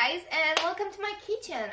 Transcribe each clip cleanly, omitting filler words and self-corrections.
guys, and welcome to my kitchen.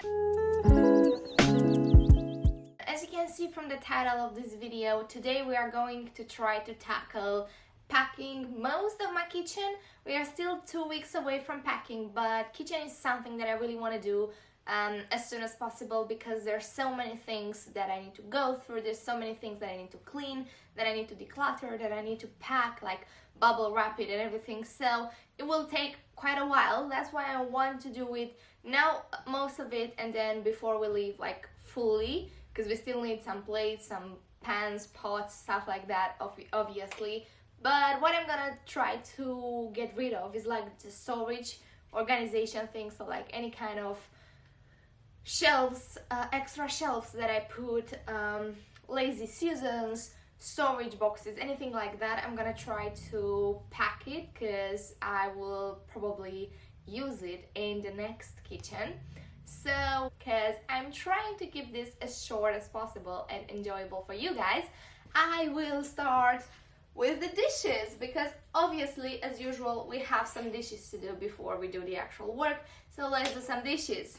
As you can see from the title of this video, today we are going to try to tackle packing most of my kitchen. We are still 2 weeks away from packing, but kitchen is something that I really want to do as soon as possible because there's so many things that I need to go through. There's so many things that I need to clean, that I need to declutter, that I need to pack, like bubble wrap it and everything. So it will take quite a while. That's why I want to do it now, most of it, and then before we leave, like fully, because we still need some plates, some pans, pots, stuff like that, obviously. But what I'm gonna try to get rid of is like the storage organization things, so like any kind of shelves, extra shelves that I put, lazy Susans, storage boxes, anything like that. I'm gonna try to pack it because I will probably use it in the next kitchen. So, because I'm trying to keep this as short as possible and enjoyable for you guys, I will start with the dishes because obviously, as usual, we have some dishes to do before we do the actual work. So let's do some dishes.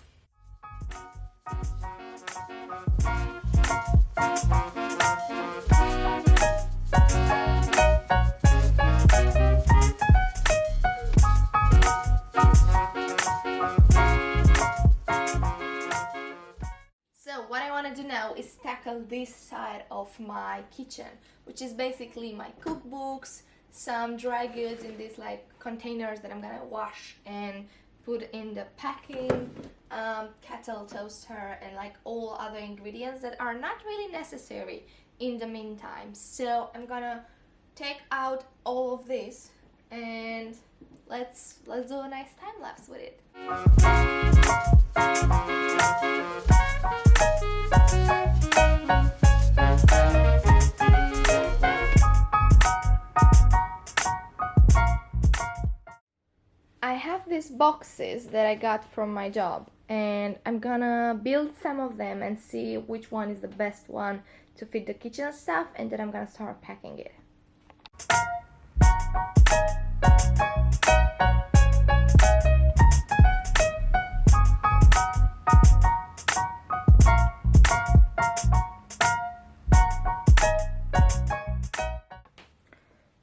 So what I want to do now is tackle this side of my kitchen, which is basically my cookbooks, some dry goods in these like containers that I'm gonna wash and put in the packing, kettle, toaster, and like all other ingredients that are not really necessary in the meantime. So I'm gonna take out all of this and let's do a nice time lapse with it. I have these boxes that I got from my job, and I'm gonna build some of them and see which one is the best one to fit the kitchen stuff, and then I'm gonna start packing it.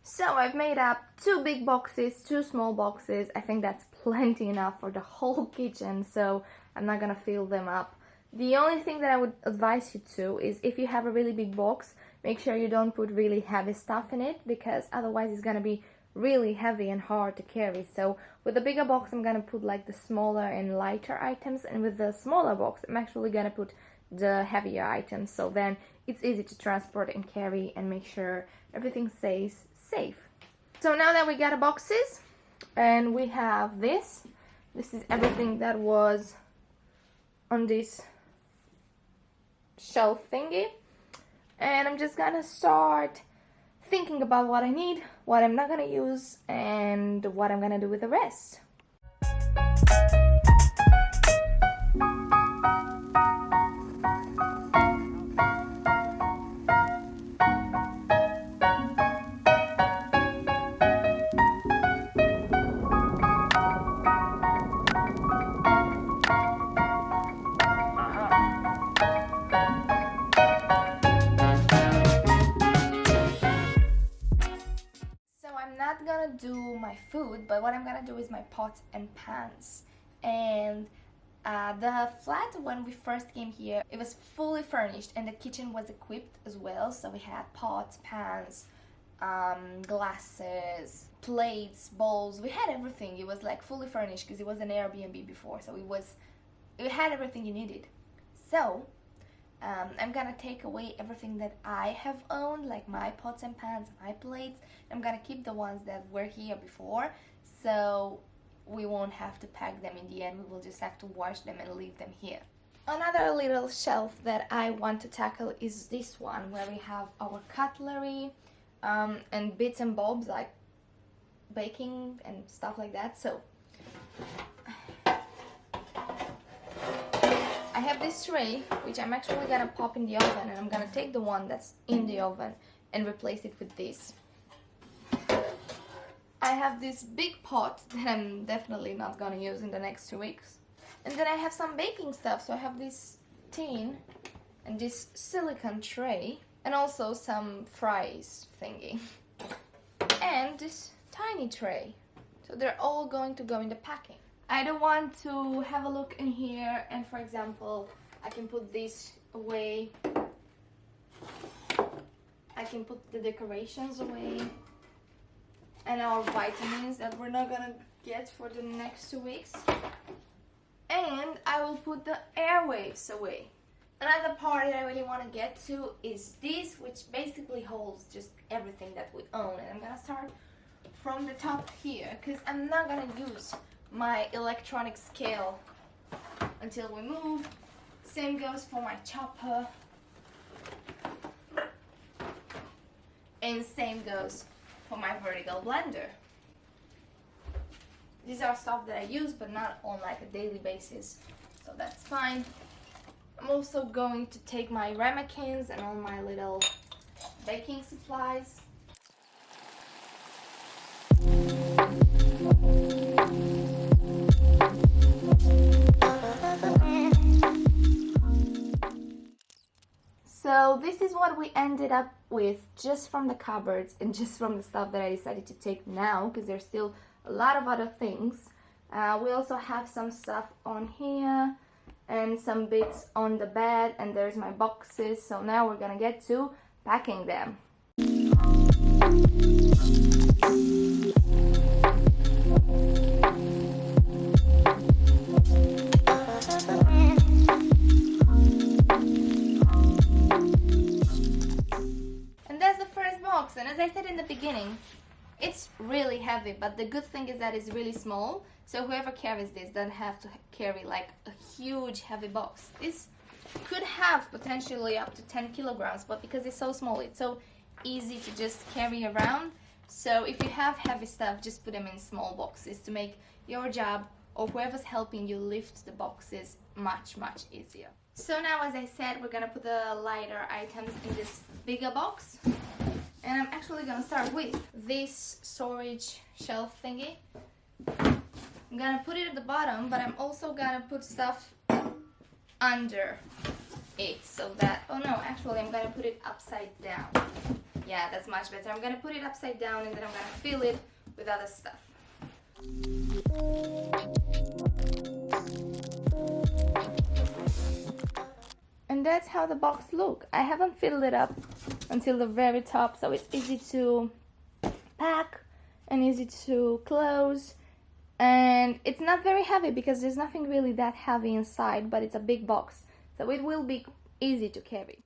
So I've made up 2 big boxes, 2 small boxes. I think that's plenty enough for the whole kitchen, so I'm not gonna fill them up. The only thing that I would advise you to is if you have a really big box, make sure you don't put really heavy stuff in it because otherwise it's gonna be really heavy and hard to carry. So with the bigger box I'm gonna put like the smaller and lighter items, and with the smaller box I'm actually gonna put the heavier items, so then it's easy to transport and carry and make sure everything stays safe. So now that we got the boxes and we have this is everything that was on this shelf thingy, and I'm just gonna start thinking about what I need, what I'm not gonna use, and what I'm gonna do with the rest. Not gonna do my food, but what I'm gonna do is my pots and pans. And the flat, when we first came here, it was fully furnished and the kitchen was equipped as well, so we had pots, pans, glasses, plates, bowls. We had everything. It was like fully furnished because it was an Airbnb before, so it had everything you needed. So I'm gonna take away everything that I have owned, like my pots and pans, my plates. I'm gonna keep the ones that were here before, so we won't have to pack them in the end. We will just have to wash them and leave them here. Another little shelf that I want to tackle is this one, where we have our cutlery and bits and bobs like baking and stuff like that. So I have this tray, which I'm actually gonna pop in the oven, and I'm gonna take the one that's in the oven and replace it with this. I have this big pot that I'm definitely not gonna use in the next 2 weeks. And then I have some baking stuff. So I have this tin and this silicone tray and also some fries thingy. And this tiny tray. So they're all going to go in the packing. I don't want to have a look in here and, for example, I can put this away. I can put the decorations away and our vitamins that we're not gonna get for the next 2 weeks. And I will put the airwaves away. Another part that I really want to get to is this, which basically holds just everything that we own. And I'm gonna start from the top here because I'm not gonna use my electronic scale until we move. Same goes for my chopper. And same goes for my vertical blender. These are stuff that I use but not on like a daily basis, so that's fine. I'm also going to take my ramekins and all my little baking supplies. So this is what we ended up with just from the cupboards and just from the stuff that I decided to take now, because there's still a lot of other things. We also have some stuff on here and some bits on the bed, and there's my boxes. So now we're gonna get to packing them. And as I said in the beginning, it's really heavy, but the good thing is that it's really small, so whoever carries this doesn't have to carry like a huge heavy box. This could have potentially up to 10 kilograms, but because it's so small, it's so easy to just carry around. So if you have heavy stuff, just put them in small boxes to make your job or whoever's helping you lift the boxes much easier. So now, as I said, we're gonna put the lighter items in this bigger box. And I'm actually gonna start with this storage shelf thingy. I'm gonna put it at the bottom, but I'm also gonna put stuff under it so that, oh no, actually I'm gonna put it upside down. Yeah, that's much better. I'm gonna put it upside down and then I'm gonna fill it with other stuff. And that's how the box looks. I haven't filled it up until the very top, so it's easy to pack and easy to close. And it's not very heavy because there's nothing really that heavy inside, but it's a big box, so it will be easy to carry.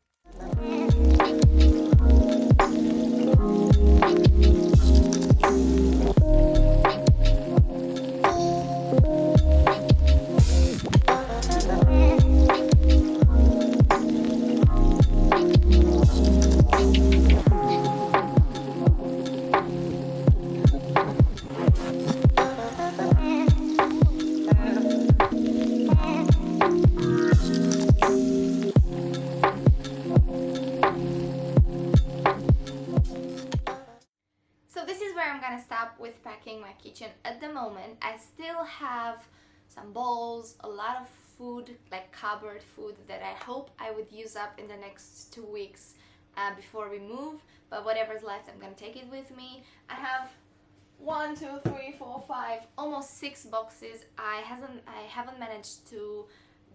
Stop with packing my kitchen at the moment. I still have some bowls, a lot of food, like cupboard food, that I hope I would use up in the next 2 weeks before we move, but whatever's left, I'm gonna take it with me. I have 1, 2, 3, 4, 5, almost 6 boxes. I haven't managed to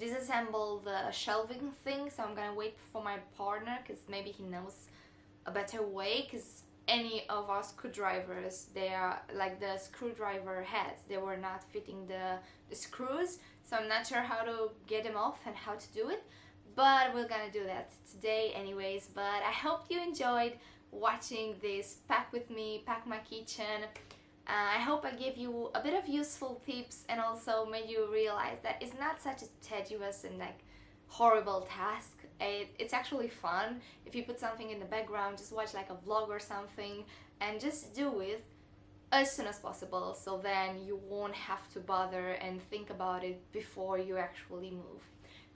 disassemble the shelving thing, so I'm gonna wait for my partner because maybe he knows a better way, because any of our screwdrivers, they are like the screwdriver heads, they were not fitting the screws, so I'm not sure how to get them off and how to do it, but we're gonna do that today anyways. But I hope you enjoyed watching this pack with me, pack my kitchen. I hope I gave you a bit of useful tips and also made you realize that it's not such a tedious and like horrible task. It's actually fun. If you put something in the background, just watch like a vlog or something and just do it as soon as possible, so then you won't have to bother and think about it before you actually move.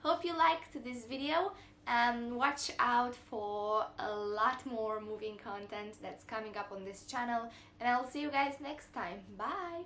Hope you liked this video, and watch out for a lot more moving content that's coming up on this channel, and I'll see you guys next time. Bye!